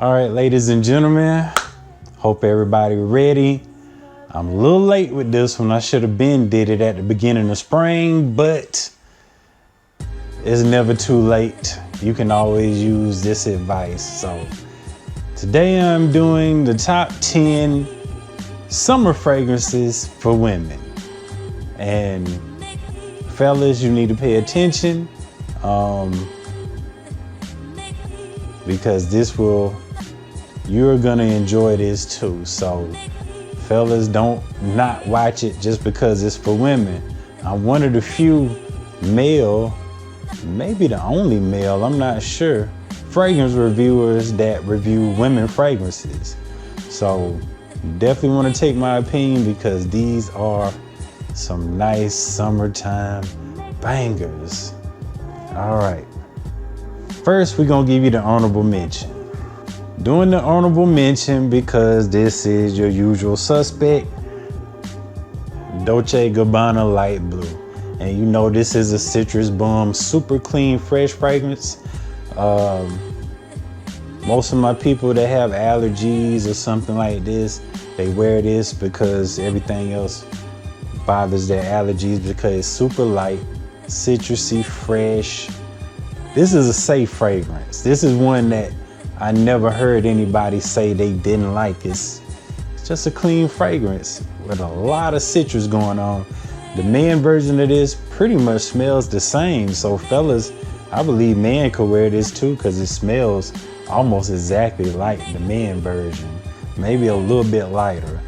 All right, ladies and gentlemen, hope everybody ready. I'm a little late with this one. I should have did it at the beginning of spring, but it's never too late. You can always use this advice. So today I'm doing the top 10 summer fragrances for women. And fellas, you need to pay attention because you're gonna enjoy this too. So fellas, don't not watch it just because it's for women. I'm one of the few male, maybe the only male, I'm not sure, fragrance reviewers that review women fragrances. So you definitely want to take my opinion because these are some nice summertime bangers. All right, first we're gonna give you the honorable mention. Doing the honorable mention because this is your usual suspect, Dolce & Gabbana Light Blue. And you know this is a citrus bomb, super clean, fresh fragrance. Most of my people that have allergies or something like this, they wear this because everything else bothers their allergies because it's super light, citrusy, fresh. This is a safe fragrance. This is one that I never heard anybody say they didn't like. It's just a clean fragrance with a lot of citrus going on. The man version of this pretty much smells the same. So fellas, I believe man could wear this too because it smells almost exactly like the man version. Maybe a little bit lighter,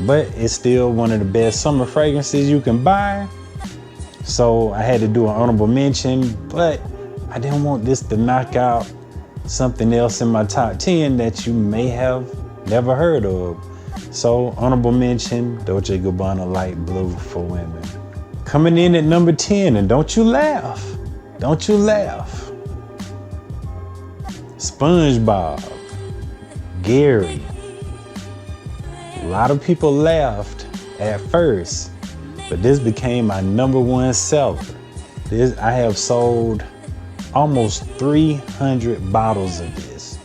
but it's still one of the best summer fragrances you can buy. So I had to do an honorable mention, but I didn't want this to knock out something else in my top 10 that you may have never heard of. So honorable mention, Dolce & Gabbana Light Blue for women. Coming in at number 10, and don't you laugh, don't you laugh. SpongeBob, Gary. A lot of people laughed at first, but this became my #1 seller. I have sold almost 300 bottles of this.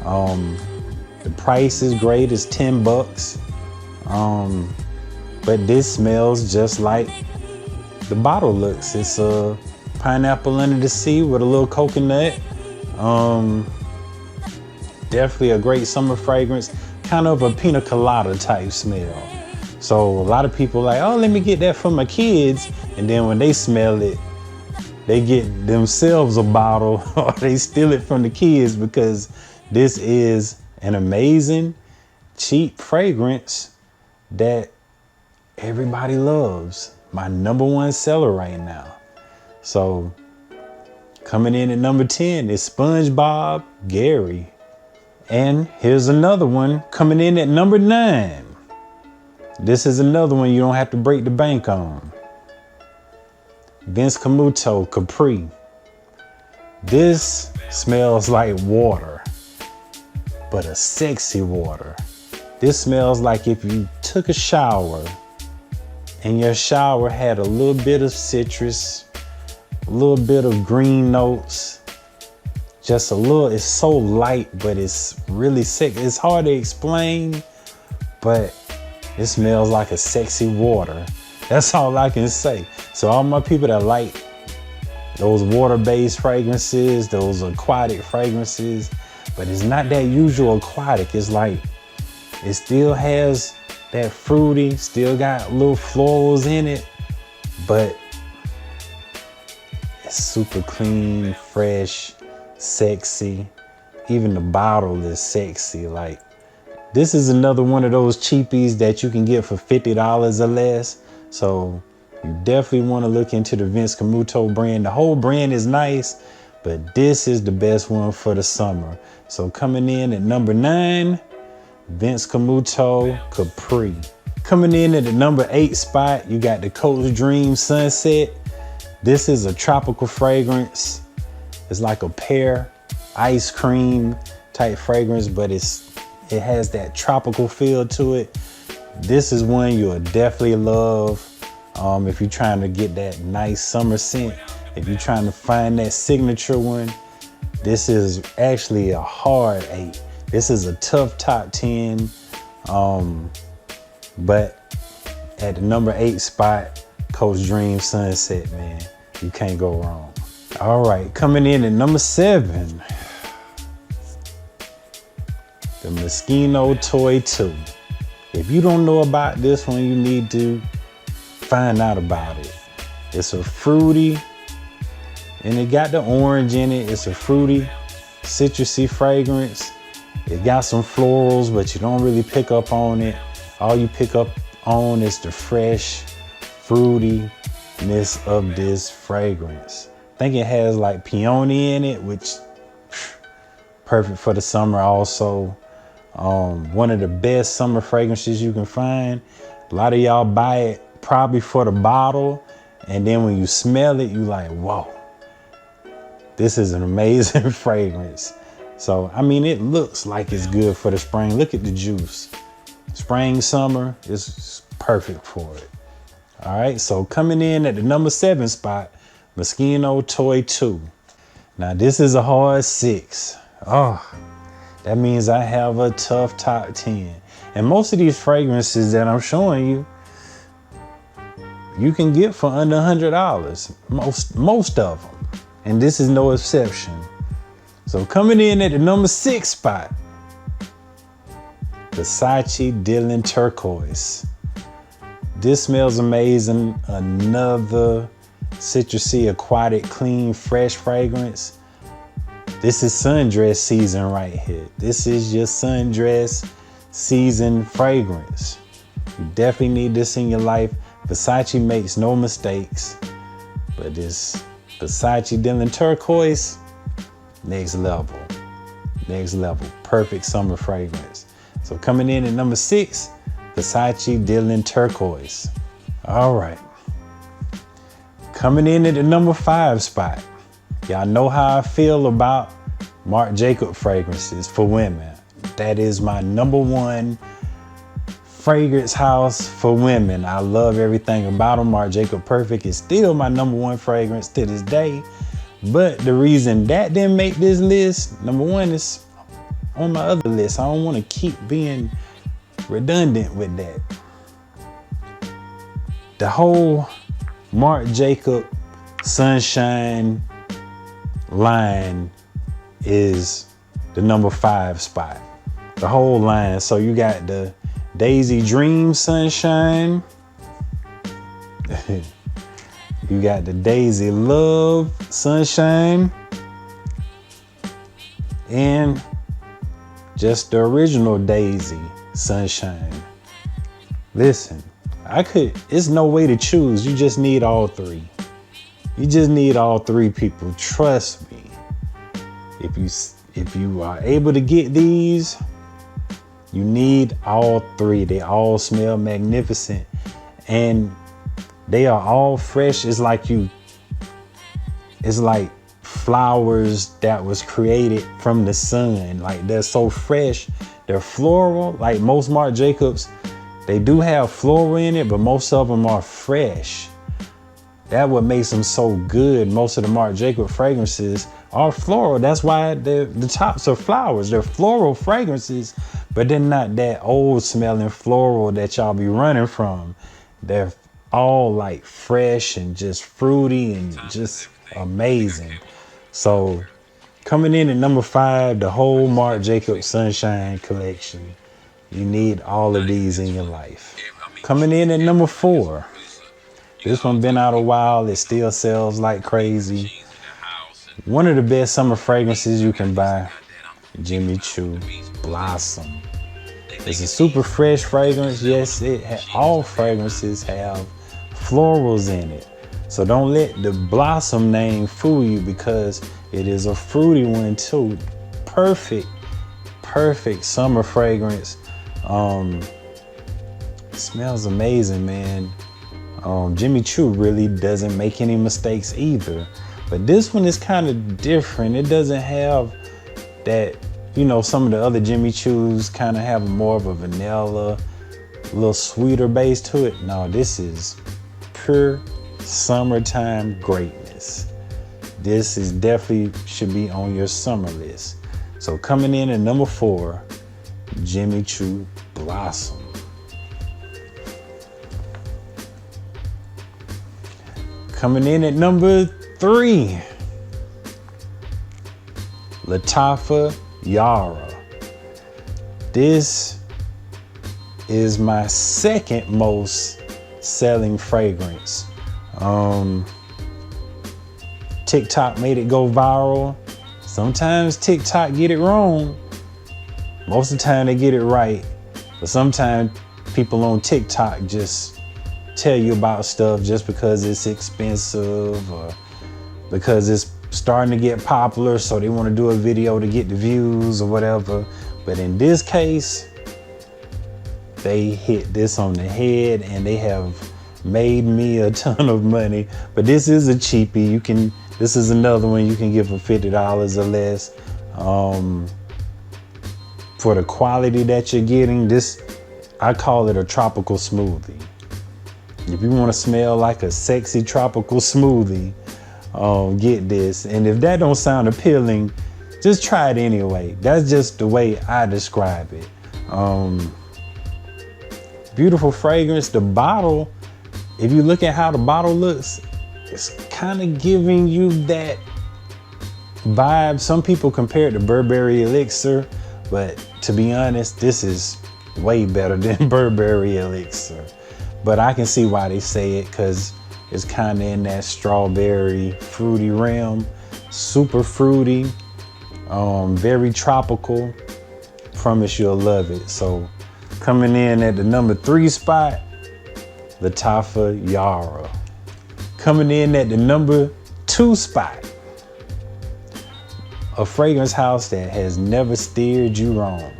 The price is great, it's 10 bucks. But this smells just like the bottle looks. It's a pineapple under the sea with a little coconut. Definitely a great summer fragrance, kind of a pina colada type smell. So a lot of people like, oh, let me get that for my kids. And then when they smell it, they get themselves a bottle or they steal it from the kids because this is an amazing, cheap fragrance that everybody loves. My #1 seller right now. So coming in at number 10 is SpongeBob, Gary. And here's another one coming in at number 9. This is another one you don't have to break the bank on. CAMUTO, Capri. This smells like water, but a sexy water. This smells like if you took a shower and your shower had a little bit of citrus, a little bit of green notes, just a little. It's so light, but it's really sexy. It's hard to explain, but it smells like a sexy water. That's all I can say. So all my people that like those water-based fragrances, those aquatic fragrances, but it's not that usual aquatic. It's like, it still has that fruity, still got little florals in it, but it's super clean, fresh, sexy. Even the bottle is sexy. Like, this is another one of those cheapies that you can get for $50 or less. So you definitely want to look into the CAMUTO brand. The whole brand is nice, but this is the best one for the summer. So coming in at number 9, CAMUTO Capri. Coming in at the number 8 spot, you got the Coach Dream Sunset. This is a tropical fragrance. It's like a pear ice cream type fragrance, but it has that tropical feel to it. This is one you'll definitely love if you're trying to get that nice summer scent. If you're trying to find that signature one, this is actually a hard 8. This is a tough top 10. But at the number 8 spot, Coach Dream Sunset, man. You can't go wrong. All right, coming in at number 7. The Moschino Toy 2. If you don't know about this one, you need to find out about it. It's a fruity, and it got the orange in it. It's a fruity, citrusy fragrance. It got some florals, but you don't really pick up on it. All you pick up on is the fresh fruitiness of this fragrance. I think it has like peony in it, which perfect for the summer also. One of the best summer fragrances you can find. A lot of y'all buy it probably for the bottle, and then when you smell it, you like, whoa, this is an amazing fragrance. So, I mean, it looks like it's good for the spring. Look at the juice. Spring, summer is perfect for it. All right, so coming in at the number 7 spot, Moschino Toy 2. Now, this is a hard 6. Oh, that means I have a tough top 10. And most of these fragrances that I'm showing you, you can get for under $100, most of them. And this is no exception. So coming in at the number 6 spot, Versace Dylan Turquoise. This smells amazing. Another citrusy, aquatic, clean, fresh fragrance. This is sundress season right here. This is your sundress season fragrance. You definitely need this in your life. Versace makes no mistakes, but this Versace Dylan Turquoise, next level, perfect summer fragrance. So coming in at number 6, Versace Dylan Turquoise. All right. Coming in at the number 5 spot. Y'all know how I feel about Marc Jacobs fragrances for women. That is my number 1 fragrance house for women. I love everything about them. Marc Jacobs Perfect is still my number 1 fragrance to this day. But the reason that didn't make this list, number 1 is on my other list. I don't want to keep being redundant with that. The whole Marc Jacobs Sunshine line is the number 5 spot. The whole line. So you got the Daisy Dream Sunshine. You got the Daisy Love Sunshine. And just the original Daisy Sunshine. Listen, it's no way to choose. You just need all 3. You just need all 3 people. Trust me. If you are able to get these, you need all 3. They all smell magnificent. And they are all fresh. It's like flowers that was created from the sun. Like, they're so fresh. They're floral. Like most Marc Jacobs, they do have floral in it, but most of them are fresh. That's what makes them so good. Most of the Marc Jacobs fragrances are floral. That's why the tops are flowers. They're floral fragrances, but they're not that old smelling floral that y'all be running from. They're all like fresh and just fruity and just amazing. So coming in at number 5, the whole Marc Jacobs Sunshine collection. You need all of these in your life. Coming in at number 4. This one been out a while. It still sells like crazy. One of the best summer fragrances you can buy, Jimmy Choo Blossom. It's a super fresh fragrance. Yes, all fragrances have florals in it. So don't let the Blossom name fool you, because it is a fruity one too. Perfect summer fragrance. It smells amazing, man. Jimmy Choo really doesn't make any mistakes either. But this one is kind of different. It doesn't have that, some of the other Jimmy Choos kind of have more of a vanilla, a little sweeter base to it. No, this is pure summertime greatness. This is definitely should be on your summer list. So coming in at number 4, Jimmy Choo Blossom. Coming in at number 3, LATTAFA YARA. This is my second most selling fragrance. TikTok made it go viral. Sometimes TikTok get it wrong. Most of the time they get it right. But sometimes people on TikTok just tell you about stuff just because it's expensive or because it's starting to get popular, so they want to do a video to get the views or whatever. But in this case, they hit this on the head and they have made me a ton of money. But this is a cheapie. This is another one you can get for $50 or less. For the quality that you're getting, this, I call it a tropical smoothie. If you want to smell like a sexy tropical smoothie, get this. And if that don't sound appealing, just try it anyway. That's just the way I describe it. Beautiful fragrance. The bottle, if you look at how the bottle looks, it's kind of giving you that vibe. Some people compare it to Burberry Elixir, but to be honest, this is way better than Burberry Elixir. But I can see why they say it, because it's kind of in that strawberry fruity realm. Super fruity, very tropical. Promise you'll love it. So coming in at the number 3 spot, LATTAFA YARA. Coming in at the number 2 spot, a fragrance house that has never steered you wrong.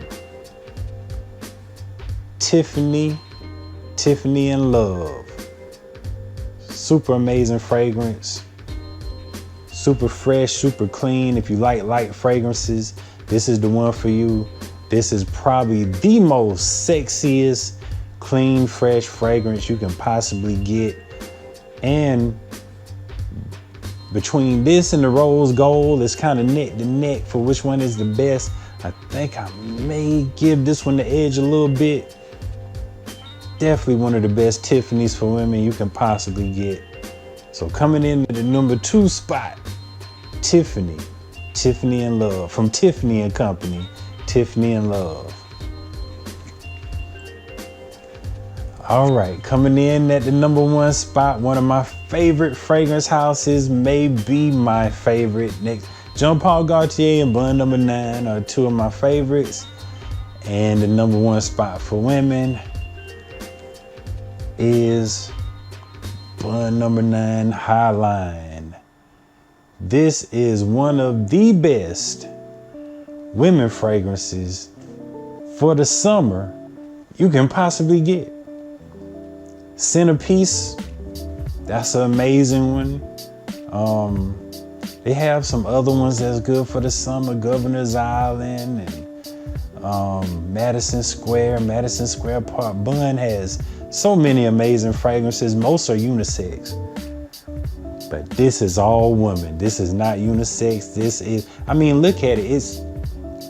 Tiffany in Love. Super amazing fragrance. Super fresh, super clean. If you like light fragrances, this is the one for you. This is probably the most sexiest, clean, fresh fragrance you can possibly get. And between this and the rose gold, it's kind of neck to neck for which one is the best. I think I may give this one the edge a little bit. Definitely one of the best Tiffany's for women you can possibly get. So coming in at the number 2 spot, Tiffany in Love, from Tiffany and Company, Tiffany in Love. All right, coming in at the number 1 spot, one of my favorite fragrance houses, may be my favorite. Next, Jean Paul Gaultier and Bun number 9 are 2 of my favorites. And the number 1 spot for women is Bun number 9 Highline. This is one of the best women fragrances for the summer you can possibly get. Centerpiece, that's an amazing one. They have some other ones that's good for the summer, Governor's Island and Madison Square Park. Bun has so many amazing fragrances. Most are unisex, but this is all women. This is not unisex. This is, I mean, look at it.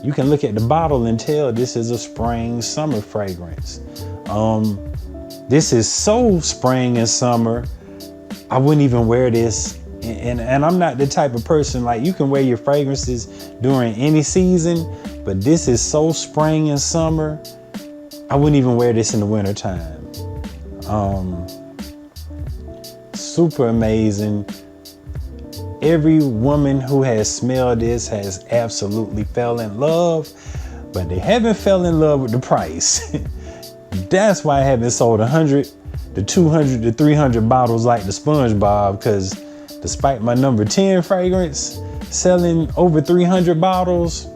You can look at the bottle and tell this is a spring summer fragrance. This is so spring and summer. I wouldn't even wear this. And I'm not the type of person, like, you can wear your fragrances during any season, but this is so spring and summer. I wouldn't even wear this in the wintertime. Super amazing. Every woman who has smelled this has absolutely fell in love, but they haven't fell in love with the price. That's why I haven't sold 100 to 200 to 300 bottles like the SpongeBob, because despite my number 10 fragrance selling over 300 bottles,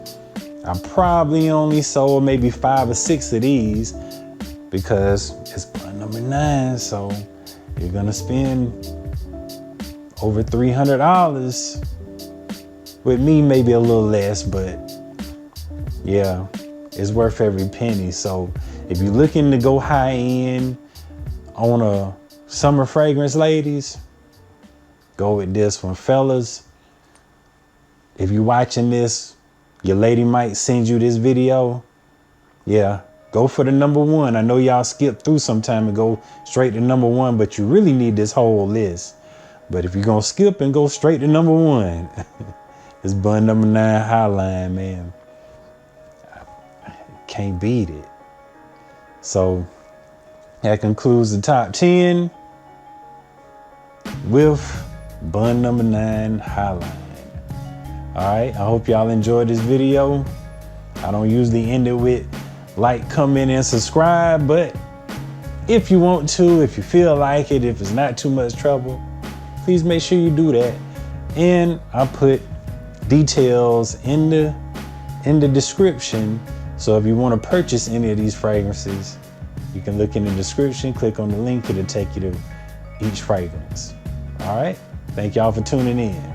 I probably only sold maybe 5 or 6 of these, because it's my number 9. So you're gonna spend over $300 with me, maybe a little less, but yeah, it's worth every penny. So if you're looking to go high end on a summer fragrance, ladies, go with this one. Fellas, if you're watching this, Your lady might send you this video. Yeah, go for the number one. I know y'all skip through sometime and go straight to number one, but you really need this whole list. But if you're gonna skip and go straight to number one, it's bun number 9 Highline, man. Can't beat it. So that concludes the top 10 with bun number 9 Highline. All right, I hope y'all enjoyed this video. I don't usually end it with like, comment, and subscribe, but if you want to, if you feel like it, if it's not too much trouble, please make sure you do that. And I put details in the description. So if you want to purchase any of these fragrances, you can look in the description, click on the link, it'll take you to each fragrance. All right, thank y'all for tuning in.